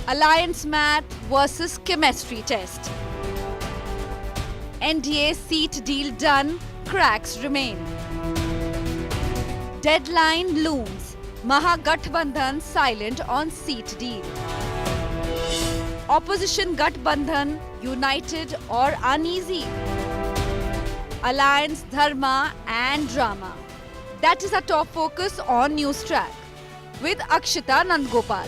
Alliance math versus chemistry test. NDA seat deal done, cracks remain. Deadline looms. Mahagathbandhan silent on seat deal. Opposition Gathbandhan united or uneasy. Alliance, dharma and drama. That is our top focus on Newstrack with Akshita Nandgopal.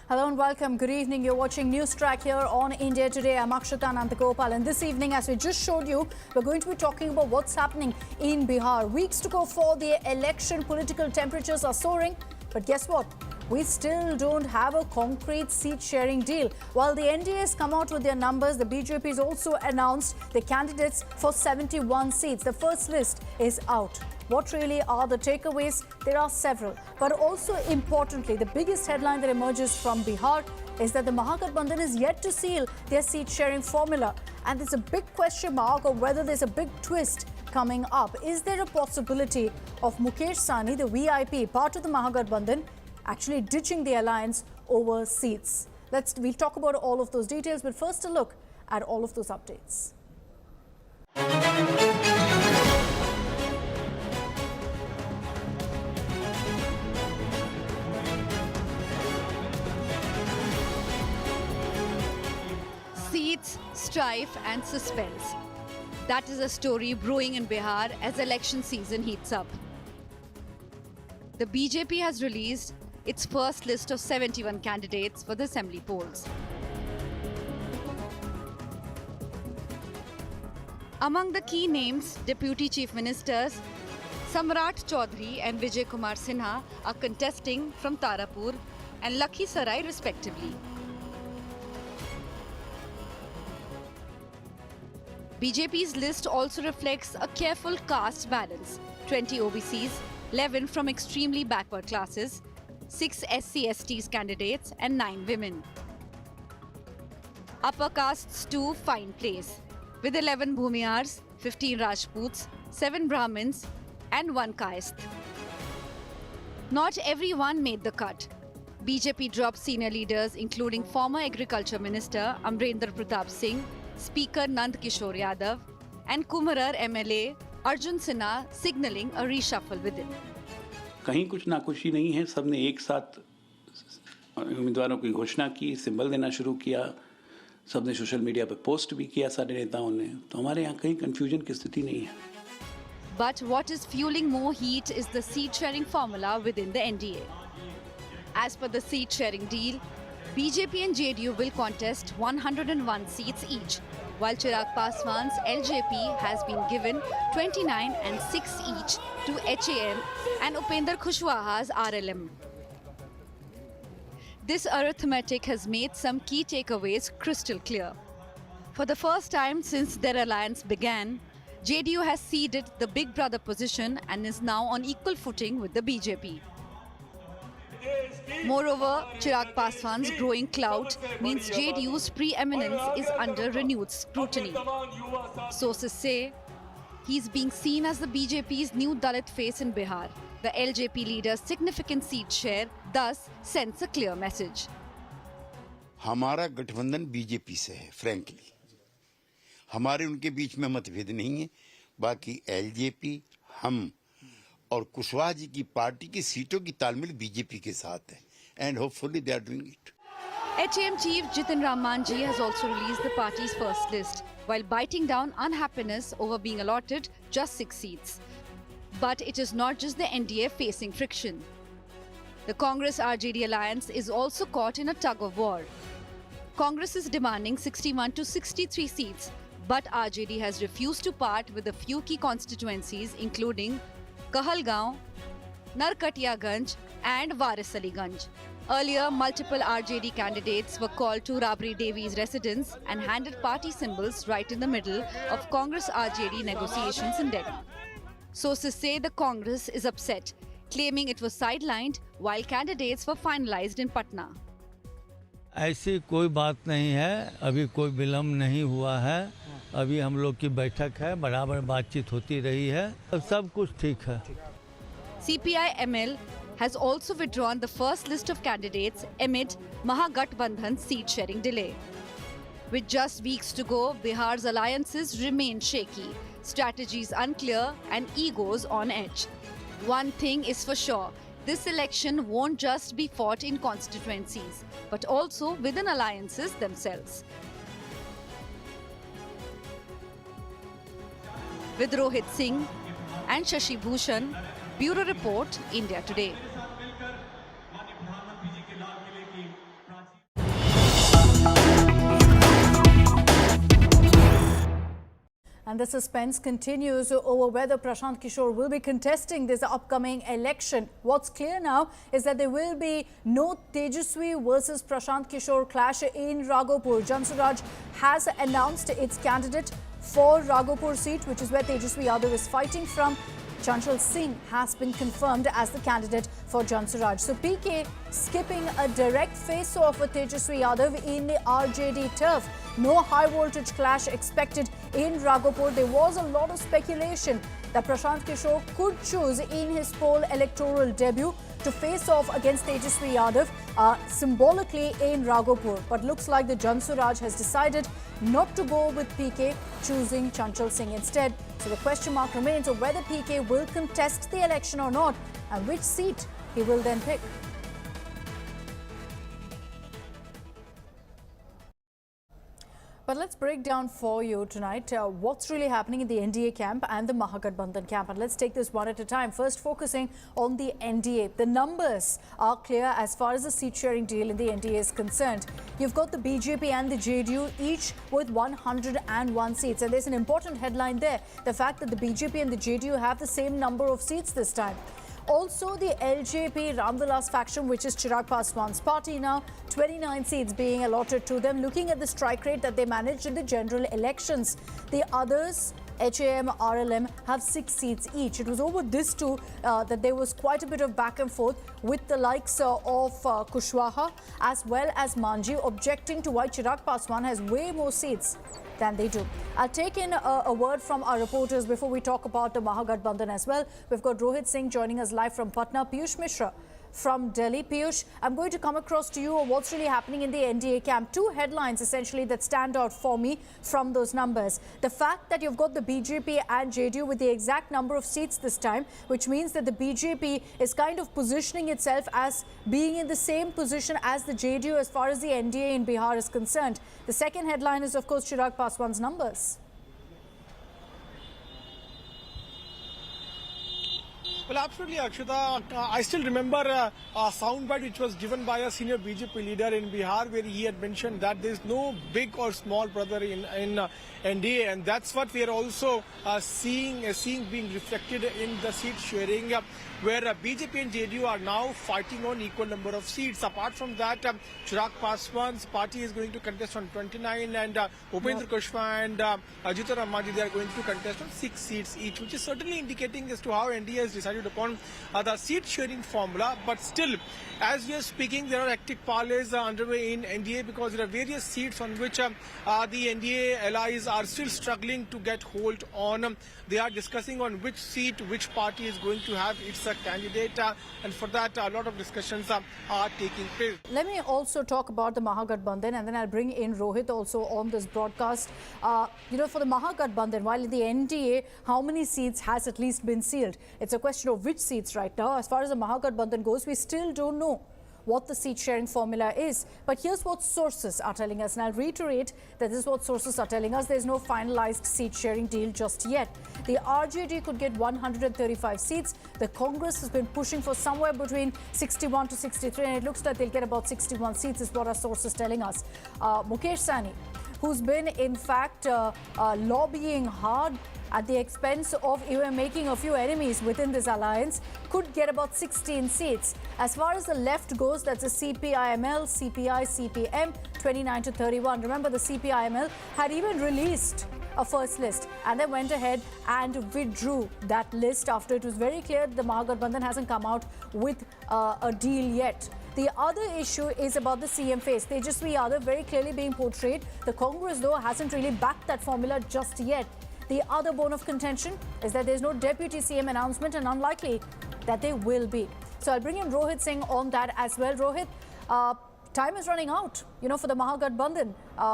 Hello and welcome. Good evening. You're watching Newstrack here on India Today. I'm Akshita Nandgopal, and this evening, as we just showed you, we're going to be talking about what's happening in Bihar. Weeks to go for the election. Political temperatures are soaring, but guess what? We still don't have a concrete seat-sharing deal. While the NDA has come out with their numbers, the BJP has also announced the candidates for 71 seats. The first list is out. What really are the takeaways? There are several. But also importantly, the biggest headline that emerges from Bihar is that the Mahagathbandhan is yet to seal their seat-sharing formula. And there's a big question mark of whether there's a big twist coming up. Is there a possibility of Mukesh Sahni, the VIP, part of the Mahagathbandhan, actually ditching the alliance over seats? We'll talk about all of those details, but first a look at all of those updates. Seats, strife and suspense. That is a story brewing in Bihar as election season heats up. The BJP has released its first list of 71 candidates for the assembly polls. Among the key names, Deputy Chief Ministers Samrat Chaudhary and Vijay Kumar Sinha are contesting from Tarapur and Lakhisarai respectively. BJP's list also reflects a careful caste balance: 20 OBCs, 11 from extremely backward classes, 6 SC/STs candidates and 9 women. Upper castes too fine place, with 11 Bhumihars, 15 Rajputs, 7 Brahmins and 1 Kayasth. Not everyone made the cut. BJP dropped senior leaders including former Agriculture Minister Amrendra Pratap Singh, Speaker Nand Kishor Yadav and Kumarar MLA Arjun Sinha, signalling a reshuffle within. कहीं कुछ नाखुशी नहीं है, सबने एक साथ उम्मीदवारों की घोषणा की, सिंबल देना शुरू किया, सबने सोशल मीडिया पर पोस्ट भी किया सारे नेताओं ने, तो हमारे यहाँ कहीं कंफ्यूजन की स्थिति नहीं है. But what is fueling more heat is the seat-sharing formula within the NDA. As per the seat-sharing deal, BJP and JDU will contest 101 seats each, while Chirag Paswan's LJP has been given 29 and 6 each to HAM and Upender Kushwaha's RLM. This arithmetic has made some key takeaways crystal clear. For the first time since their alliance began, JDU has ceded the big brother position and is now on equal footing with the BJP. Moreover, Chirag Paswan's growing clout means JDU's preeminence is under renewed scrutiny. Sources say he's being seen as the BJP's new Dalit face in Bihar. The LJP leader's significant seat share thus sends a clear message. हमारा गठबंधन BJP से है, frankly हमारे उनके बीच में मतभेद नहीं है. बाकी एलजेपी, हम और कुशवाहा जी की पार्टी की सीटों की तालमेल बीजेपी के साथ है, and hopefully they are doing it. HAM chief Jitin Ram Manji has also released the party's first list, while biting down unhappiness over being allotted just 6 seats. But it is not just the NDA facing friction. The Congress RJD alliance is also caught in a tug of war. Congress is demanding 61 to 63 seats, but RJD has refused to part with a few key constituencies including Kahalgaon, Narkatiyaganj and Waris Aliganj. Earlier, multiple RJD candidates were called to Rabri Devi's residence and handed party symbols right in the middle of Congress-RJD negotiations in Delhi. Sources say the Congress is upset, claiming it was sidelined while candidates were finalized in Patna. ऐसी कोई बात नहीं है, अभी कोई विलम्ब नहीं हुआ है. अभी हम लोग की बैठक है, बराबर बातचीत होती रही है, सब कुछ ठीक है. CPI ML has also withdrawn the first list of candidates amid Mahagathbandhan seat-sharing delay. With just weeks to go, Bihar's alliances remain shaky, strategies unclear and egos on edge. One thing is for sure, this election won't just be fought in constituencies, but also within alliances themselves. With Rohit Singh and Shashi Bhushan, Bureau Report, India Today. And the suspense continues over whether Prashant Kishor will be contesting this upcoming election. What's clear now is that there will be no Tejasvi versus Prashant Kishor clash in Raghopur. Jansuraj has announced its candidate for Raghopur seat, which is where Tejasvi Adav is fighting from. Chanchal Singh has been confirmed as the candidate for Jansuraj. So PK skipping a direct face-off with Tejasvi Adav in the RJD turf. No high-voltage clash expected in Raghopur. There was a lot of speculation that Prashant Kishor could choose in his poll electoral debut to face off against Tejasvi Adav symbolically in Raghopur. But looks like the Jansuraj has decided not to go with PK, choosing Chanchal Singh instead. So the question mark remains of whether PK will contest the election or not and which seat he will then pick. But let's break down for you tonight what's really happening in the NDA camp and the Mahagathbandhan camp. And let's take this one at a time. First, focusing on the NDA. The numbers are clear as far as the seat-sharing deal in the NDA is concerned. You've got the BJP and the JDU each with 101 seats. And there's an important headline there. The fact that the BJP and the JDU have the same number of seats this time. Also, the LJP Ramvilas faction, which is Chirag Paswan's party now, 29 seats being allotted to them, looking at the strike rate that they managed in the general elections. The others, HAM, RLM, have 6 seats each. It was over this too that there was quite a bit of back and forth with the likes of Kushwaha as well as Manji objecting to why Chirag Paswan has way more seats than they do. I'll take in a word from our reporters before we talk about the Mahagathbandhan as well. We've got Rohit Singh joining us live from Patna, Piyush Mishra from Delhi. Piyush, I'm going to come across to you on what's really happening in the NDA camp. Two headlines essentially that stand out for me from those numbers. The fact that you've got the BJP and JDU with the exact number of seats this time, which means that the BJP is kind of positioning itself as being in the same position as the JDU as far as the NDA in Bihar is concerned. The second headline is, of course, Chirag Paswan's numbers. Well, absolutely, Akshita. I still remember a soundbite which was given by a senior BJP leader in Bihar, where he had mentioned that there is no big or small brother in NDA, and that's what we are also seeing being reflected in the seat sharing, where BJP and JDU are now fighting on equal number of seats. Apart from that, Chirag Paswan's party is going to contest on 29, and Upendra Kushwaha and Ajita Ramaji, they are going to contest on 6 seats each, which is certainly indicating as to how NDA has decided upon the seat sharing formula. But still, as we are speaking, there are active parleys underway in NDA because there are various seats on which the NDA allies are still struggling to get hold on. They are discussing on which seat, which party is going to have its candidate, and for that a lot of discussions are taking place. Let me also talk about the Mahagathbandhan, and then I'll bring in Rohit also on this broadcast. For the Mahagathbandhan, while in the NDA, how many seats has at least been sealed? It's a question of which seats right now. As far as the Mahagathbandhan goes, we still don't know what the seat sharing formula is. But here's what sources are telling us, and I'll reiterate that this is what sources are telling us. There's no finalized seat sharing deal just yet. The RJD could get 135 seats. The Congress has been pushing for somewhere between 61 to 63, and it looks like they'll get about 61 seats is what our sources telling us. Mukesh Sahni, who's been in fact lobbying hard at the expense of even making a few enemies within this alliance, could get about 16 seats. As far as the left goes, that's a CPIML, CPI, CPM, 29 to 31. Remember, the CPIML had even released a first list and then went ahead and withdrew that list after it was very clear that the Mahagathbandhan hasn't come out with a deal yet. The other issue is about the CM face. Tejasvi Adav very clearly being portrayed. The Congress, though, hasn't really backed that formula just yet. The other bone of contention is that there's no deputy CM announcement, and unlikely that there will be. So I'll bring in Rohit Singh on that as well. Rohit, time is running out, for the Mahagathbandhan.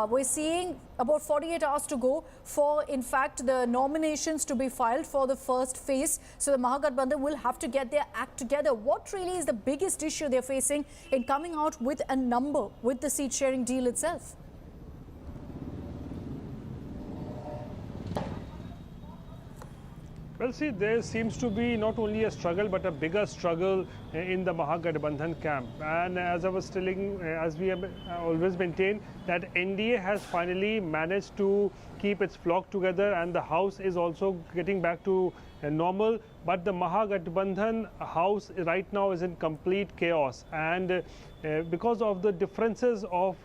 We're seeing about 48 hours to go for, in fact, the nominations to be filed for the first phase. So the Mahagathbandhan will have to get their act together. What really is the biggest issue they're facing in coming out with a number with the seat sharing deal itself? Well, see, there seems to be not only a struggle but a bigger struggle in the Mahagathbandhan camp. And as I was telling, as we have always maintained, that NDA has finally managed to keep its flock together, and the house is also getting back to normal. But the Mahagathbandhan house right now is in complete chaos, and because of the differences of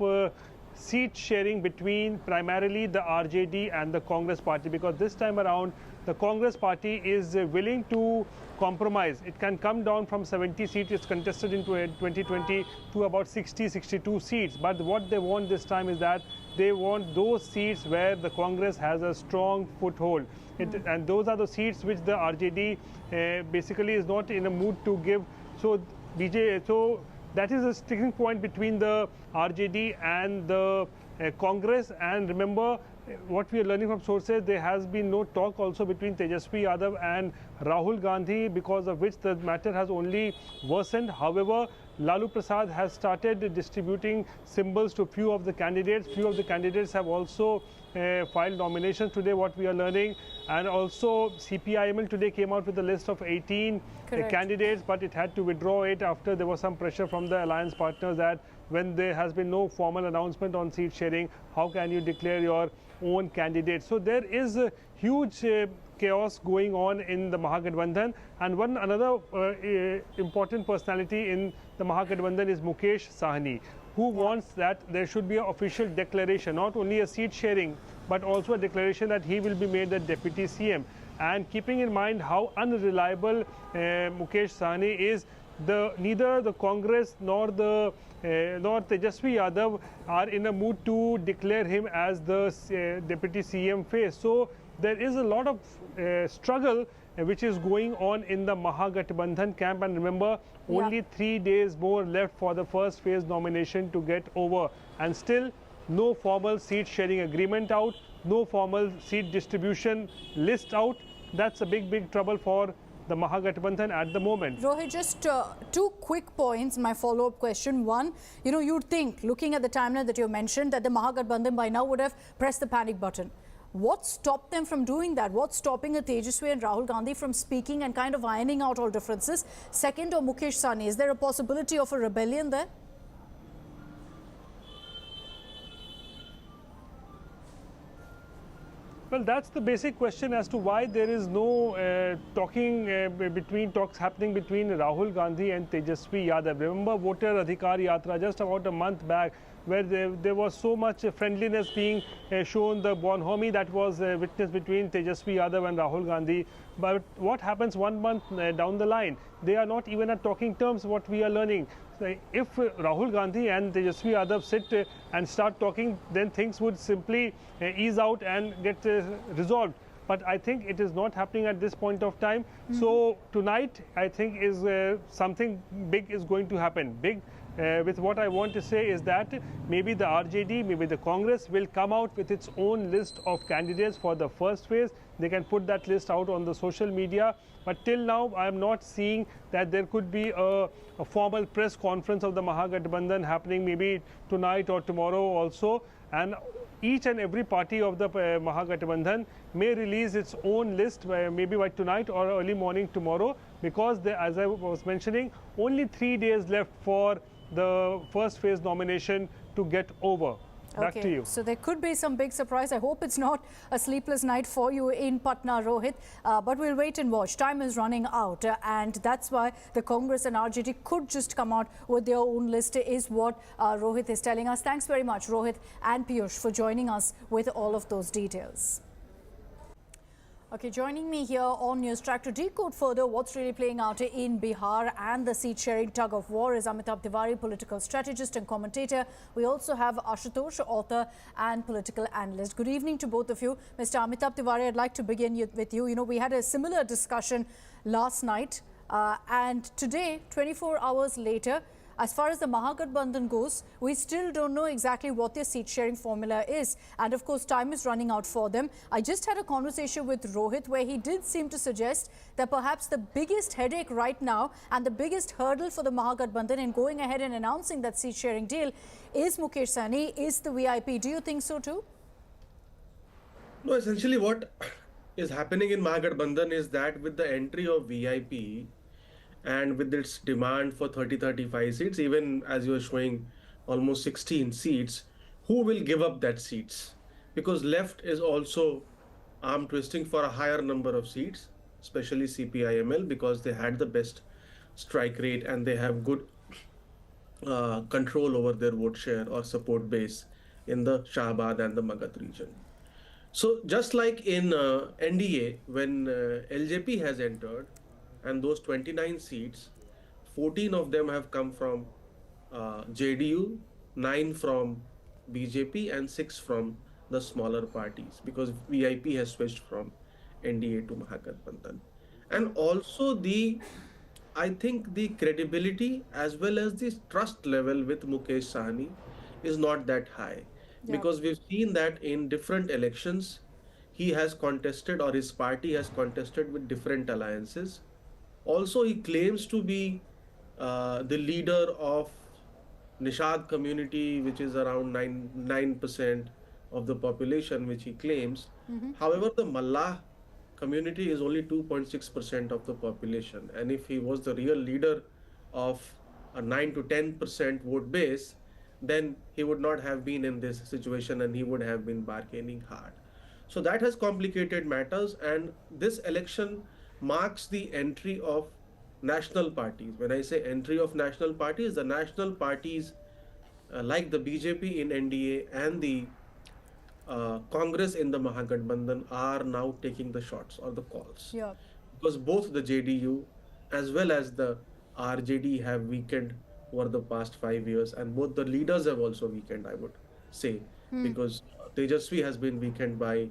seat sharing between primarily the RJD and the Congress party, because this time around the Congress party is willing to compromise. It can come down from 70 seats it's contested in 2020 to about 62 seats. But what they want this time is that they want those seats where the Congress has a strong foothold. And those are the seats which the RJD basically is not in a mood to give. So that is a sticking point between the RJD and the Congress. And remember, what we are learning from sources, there has been no talk also between Tejasvi Adav and Rahul Gandhi, because of which the matter has only worsened. However, Lalu Prasad has started distributing symbols to few of the candidates. Few of the candidates have also filed nominations today, what we are learning. And also CPIML today came out with a list of 18 candidates, but it had to withdraw it after there was some pressure from the alliance partners that when there has been no formal announcement on seat sharing, how can you declare your own candidate? So there is a huge chaos going on in the Mahagathbandhan. And another important personality in the Mahagathbandhan is Mukesh Sahni, who wants that there should be an official declaration, not only a seat sharing, but also a declaration that he will be made the deputy CM. And keeping in mind how unreliable Mukesh Sahni is, neither the Congress nor Tejasvi Adav are in a mood to declare him as the deputy CM face. So there is a lot of struggle which is going on in the Mahagathbandhan camp. And remember, only 3 days more left for the first phase nomination to get over. And still no formal seat sharing agreement out, no formal seat distribution list out. That's a big trouble for the Mahagathbandhan at the moment. Rohit, just two quick points, my follow-up question. One, you'd think, looking at the timeline that you mentioned, that the Mahagathbandhan by now would have pressed the panic button. What stopped them from doing that? What's stopping a Tejasvi and Rahul Gandhi from speaking and kind of ironing out all differences? Second, or Mukesh Sahni, is there a possibility of a rebellion there? Well, that's the basic question as to why there is no talks happening between Rahul Gandhi and Tejasvi Yadav. Remember Voter Adhikar Yatra just about a month back, where there was so much friendliness being shown, the bonhomie that was witnessed between Tejasvi Yadav and Rahul Gandhi. But what happens 1 month down the line? They are not even at talking terms, what we are learning. If Rahul Gandhi and Tejasvi Adav sit and start talking, then things would simply ease out and get resolved. But I think it is not happening at this point of time. So tonight, I think is something big is going to happen. With what I want to say is that maybe the RJD, maybe the Congress will come out with its own list of candidates for the first phase. They can put that list out on the social media. But till now, I am not seeing that there could be a formal press conference of the Mahagathbandhan happening maybe tonight or tomorrow also. And each and every party of the Mahagathbandhan may release its own list maybe by tonight or early morning tomorrow, because as I was mentioning, only 3 days left for the first phase nomination to get over. Back to you. So there could be some big surprise. I hope it's not a sleepless night for you in Patna, Rohit. But we'll wait and watch. Time is running out. And that's why the Congress and RJD could just come out with their own list, is what Rohit is telling us. Thanks very much, Rohit and Piyush, for joining us with all of those details. Okay, joining me here on Newstrack to decode further what's really playing out in Bihar and the seat-sharing tug-of-war is Amitabh Tiwari, political strategist and commentator. We also have Ashutosh, author and political analyst. Good evening to both of you. Mr. Amitabh Tiwari, I'd like to begin with you. We had a similar discussion last night And today, 24 hours later, as far as the Mahagathbandhan goes, we still don't know exactly what their seat sharing formula is. And of course, time is running out for them. I just had a conversation with Rohit where he did seem to suggest that perhaps the biggest headache right now and the biggest hurdle for the Mahagathbandhan in going ahead and announcing that seat sharing deal is Mukesh Sahni, is the VIP. Do you think so too? No, essentially what is happening in Mahagathbandhan is that with the entry of VIP and with its demand for 30-35 seats, even as you are showing almost 16 seats, who will give up that seats? Because left is also arm twisting for a higher number of seats, especially CPIML, because they had the best strike rate and they have good control over their vote share or support base in the Shahabad and the Magadh region. So just like in NDA, when LJP has entered, and those 29 seats, 14 of them have come from JDU, 9 from BJP and 6 from the smaller parties, because VIP has switched from NDA to Mahagathbandhan. And also I think the credibility as well as the trust level with Mukesh Sahni is not that high. Yeah. Because we've seen that in different elections, he has contested or his party has contested with different alliances. Also, he claims to be the leader of Nishad community, which is around 9% of the population, which he claims. However, the Mallah community is only 2.6% of the population. And if he was the real leader of a 9 to 10% vote base, then he would not have been in this situation and he would have been bargaining hard. So that has complicated matters, and this election marks the entry of national parties. When I say entry of national parties, the national parties like the BJP in NDA and the Congress in the Mahagathbandhan are now taking the shots or the calls. Yeah. Because both the JDU as well as the RJD have weakened over the past 5 years, and both the leaders have also weakened, I would say, because Tejasvi has been weakened by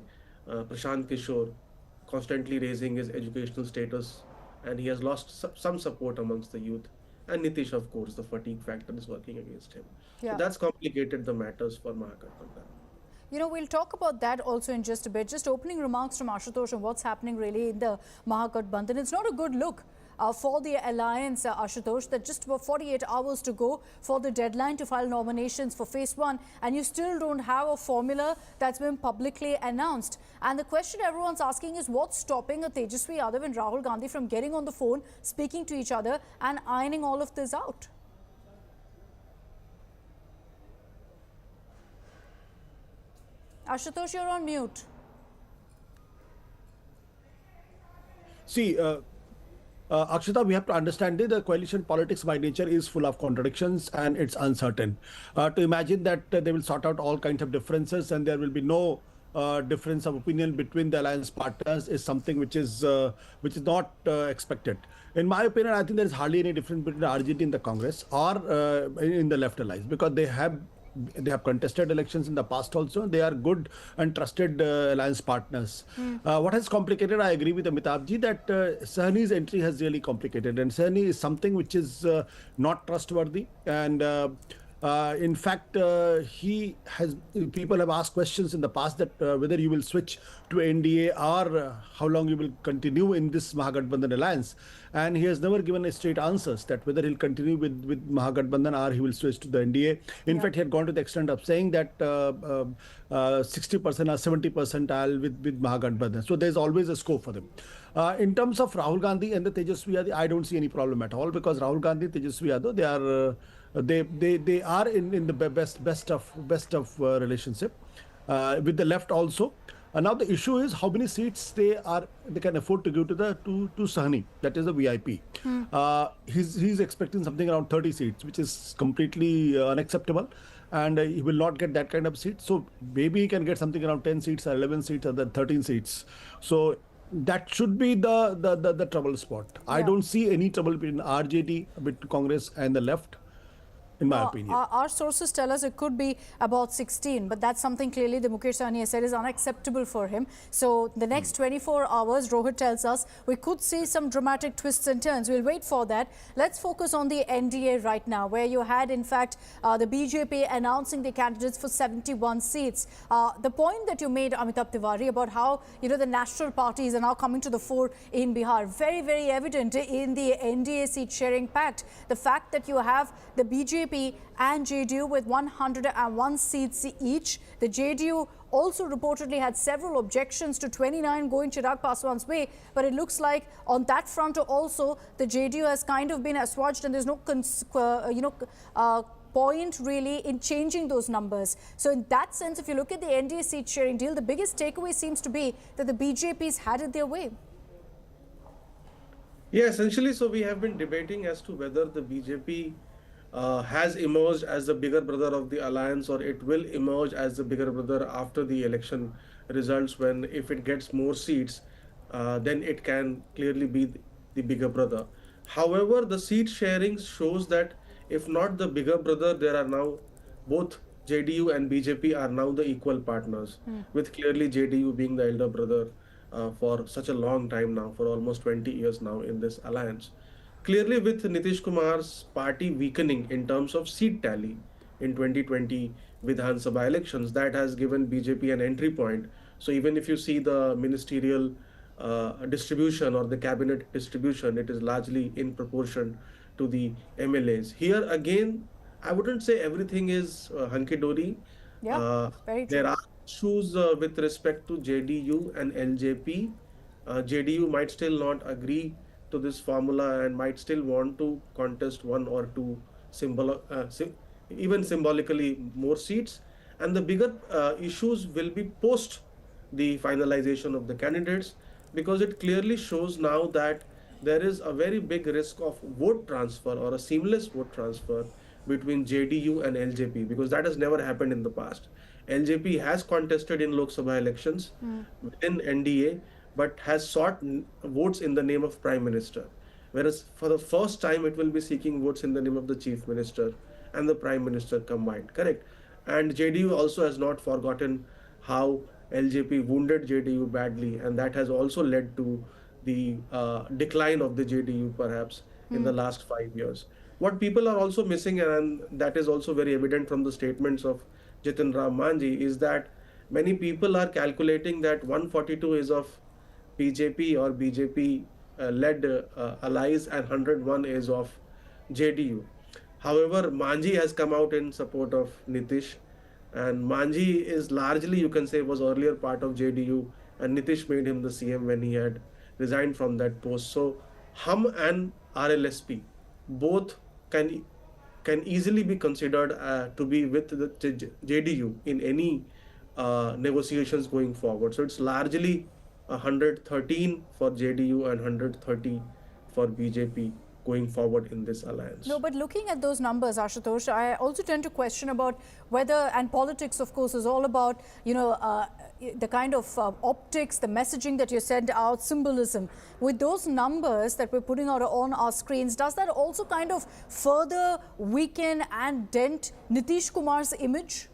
Prashant Kishor constantly raising his educational status, and he has lost some support amongst the youth. And Nitish, of course, the fatigue factor is working against him. Yeah. So that's complicated the matters for Mahagathbandhan. You know, we'll talk about that also in just a bit. Just opening remarks from Ashutosh on what's happening really in the Mahagathbandhan. It's not a good look for the alliance, Ashutosh, that just about 48 hours to go for the deadline to file nominations for phase 1, and you still don't have a formula that's been publicly announced. And the question everyone's asking is, what's stopping Tejasvi, Adav and Rahul Gandhi from getting on the phone, speaking to each other and ironing all of this out? Ashutosh, you're on mute. See, Akshita, we have to understand that the coalition politics by nature is full of contradictions and it's uncertain. To imagine that they will sort out all kinds of differences and there will be no difference of opinion between the alliance partners is something which is not expected. In my opinion, I think there is hardly any difference between the RJD and the Congress or in the left alliance, because they have contested elections in the past also. They are good and trusted alliance partners. What has complicated, I agree with Amitabh ji, that Sahni's entry has really complicated, and Sahni is something which is not trustworthy, and in fact, people have asked questions in the past that whether you will switch to NDA or how long you will continue in this Mahagathbandhan alliance. And he has never given a straight answers that whether he'll continue with Mahagathbandhan or he will switch to the NDA. In fact, he had gone to the extent of saying that 60% or 70% with Mahagathbandhan. So there's always a scope for them. In terms of Rahul Gandhi and the Tejasvi Yadav, I don't see any problem at all, because Rahul Gandhi, Tejasvi Yadav, they are in the best of relationship with the left also. Now the issue is how many seats they can afford to give to Sahni, that is the VIP. He's expecting something around 30 seats, which is completely unacceptable, and he will not get that kind of seat. So maybe he can get something around 10 seats or 11 seats or then 13 seats. So that should be the trouble spot. Yeah. I don't see any trouble between RJD, with Congress and the left. in my opinion. Our sources tell us it could be about 16, but that's something clearly the Mukesh Sahni has said is unacceptable for him. So the next 24 hours, Rohit tells us, we could see some dramatic twists and turns. We'll wait for that. Let's focus on the NDA right now, where you had, in fact, the BJP announcing the candidates for 71 seats. The point that you made, Amitabh Tiwari, about how, the national parties are now coming to the fore in Bihar, very, very evident in the NDA seat sharing pact. The fact that you have the BJP and JDU with 101 seats each. The JDU also reportedly had several objections to 29 going Chirag Paswan's way, but it looks like on that front also the JDU has kind of been assuaged, and there's no point really in changing those numbers. So in that sense, if you look at the NDA seat sharing deal, the biggest takeaway seems to be that the BJP's had it their way. Yeah, essentially, so we have been debating as to whether the BJP has emerged as the bigger brother of the alliance, or it will emerge as the bigger brother after the election results, when if it gets more seats, then it can clearly be the bigger brother. However, the seat sharing shows that if not the bigger brother, there are now both JDU and BJP are now the equal partners, with clearly JDU being the elder brother for such a long time now, for almost 20 years now in this alliance. Clearly, with Nitish Kumar's party weakening in terms of seat tally in 2020 Vidhan Sabha elections, that has given BJP an entry point. So even if you see the ministerial distribution or the cabinet distribution, it is largely in proportion to the MLAs. Here again, I wouldn't say everything is hunky-dory. Yeah, very true. There are issues with respect to JDU and LJP. JDU might still not agree to this formula and might still want to contest one or two even symbolically more seats. And the bigger issues will be post the finalization of the candidates, because it clearly shows now that there is a very big risk of vote transfer or a seamless vote transfer between JDU and LJP, because that has never happened in the past. LJP has contested in Lok Sabha elections within NDA, but has sought votes in the name of Prime Minister. Whereas for the first time, it will be seeking votes in the name of the Chief Minister and the Prime Minister combined, correct? And JDU also has not forgotten how LJP wounded JDU badly, and that has also led to the decline of the JDU perhaps in the last 5 years. What people are also missing, and that is also very evident from the statements of Jitin Ram Manji, is that many people are calculating that 142 is of BJP or BJP led allies and 101 is of JDU. However, Manji has come out in support of Nitish, and Manji is largely, you can say, was earlier part of JDU, and Nitish made him the CM when he had resigned from that post. So Hum and RLSP both can easily be considered to be with the JDU in any negotiations going forward. So it's largely 113 for JDU and 130 for BJP going forward in this alliance. No, but looking at those numbers, Ashutosh, I also tend to question about whether, and politics of course is all about, the kind of optics, the messaging that you send out, symbolism. With those numbers that we're putting out on our screens, does that also kind of further weaken and dent Nitish Kumar's image?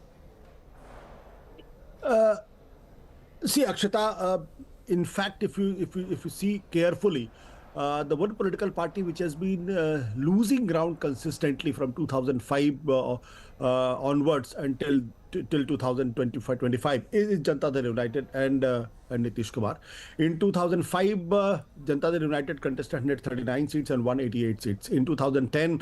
See, Akshata, in fact, if you see carefully, the one political party which has been losing ground consistently from 2005 onwards until 2025 is Janata Dal United and Nitish Kumar. In 2005, Janata Dal United contested 139 seats and won 88 seats. In 2010,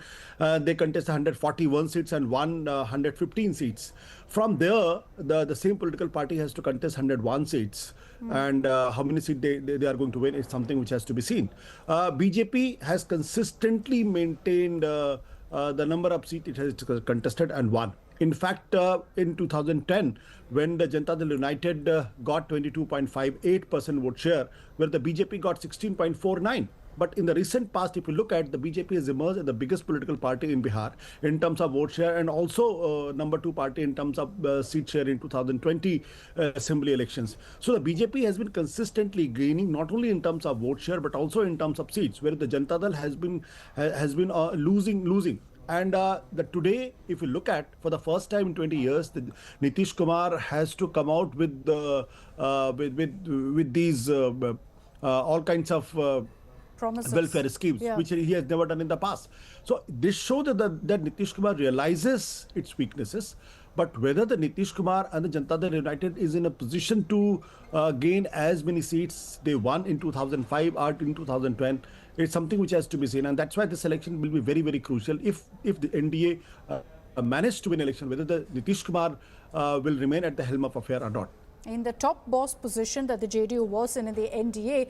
they contested 141 seats and won 115 seats. From there, the same political party has to contest 101 seats. And how many seats they are going to win is something which has to be seen. BJP has consistently maintained the number of seats it has contested and won. In fact, in 2010, when the Janata Dal United got 22.58% vote share, where the BJP got 16.49%. But in the recent past, if you look at, the BJP has emerged as the biggest political party in Bihar in terms of vote share, and also number 2 party in terms of seat share in 2020 assembly elections. So the BJP has been consistently gaining, not only in terms of vote share but also in terms of seats, where the Janata Dal has been losing. And today, if you look at, for the first time in 20 years, Nitish Kumar has to come out with these all kinds of Promises. welfare schemes, which he has never done in the past. So this shows that Nitish Kumar realizes its weaknesses. But whether the Nitish Kumar and the Janata Dal United is in a position to gain as many seats they won in 2005 or in 2010, it's something which has to be seen. And that's why this election will be very, very crucial. If the NDA managed to win election, whether the Nitish Kumar will remain at the helm of affair or not. In the top boss position that the JDU was in the NDA,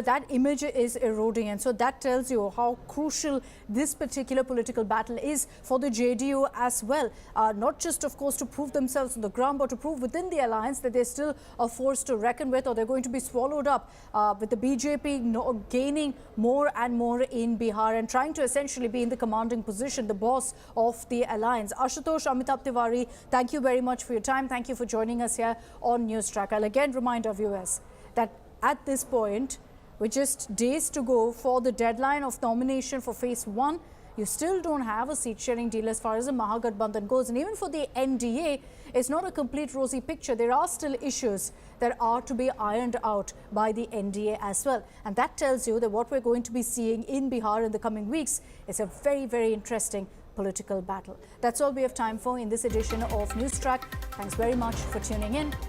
that image is eroding. And so that tells you how crucial this particular political battle is for the JDU as well. Not just, of course, to prove themselves on the ground, but to prove within the alliance that they're still a force to reckon with, or they're going to be swallowed up with the BJP gaining more and more in Bihar and trying to essentially be in the commanding position, the boss of the alliance. Ashutosh, Amitabh Tiwari, thank you very much for your time. Thank you for joining us here on Newstrack. I'll again remind our viewers that at this point, with just days to go for the deadline of nomination for phase 1, you still don't have a seat sharing deal as far as the Mahagathbandhan goes. And even for the NDA, it's not a complete rosy picture. There are still issues that are to be ironed out by the NDA as well. And that tells you that what we're going to be seeing in Bihar in the coming weeks is a very, very interesting political battle. That's all we have time for in this edition of Newstrack. Thanks very much for tuning in.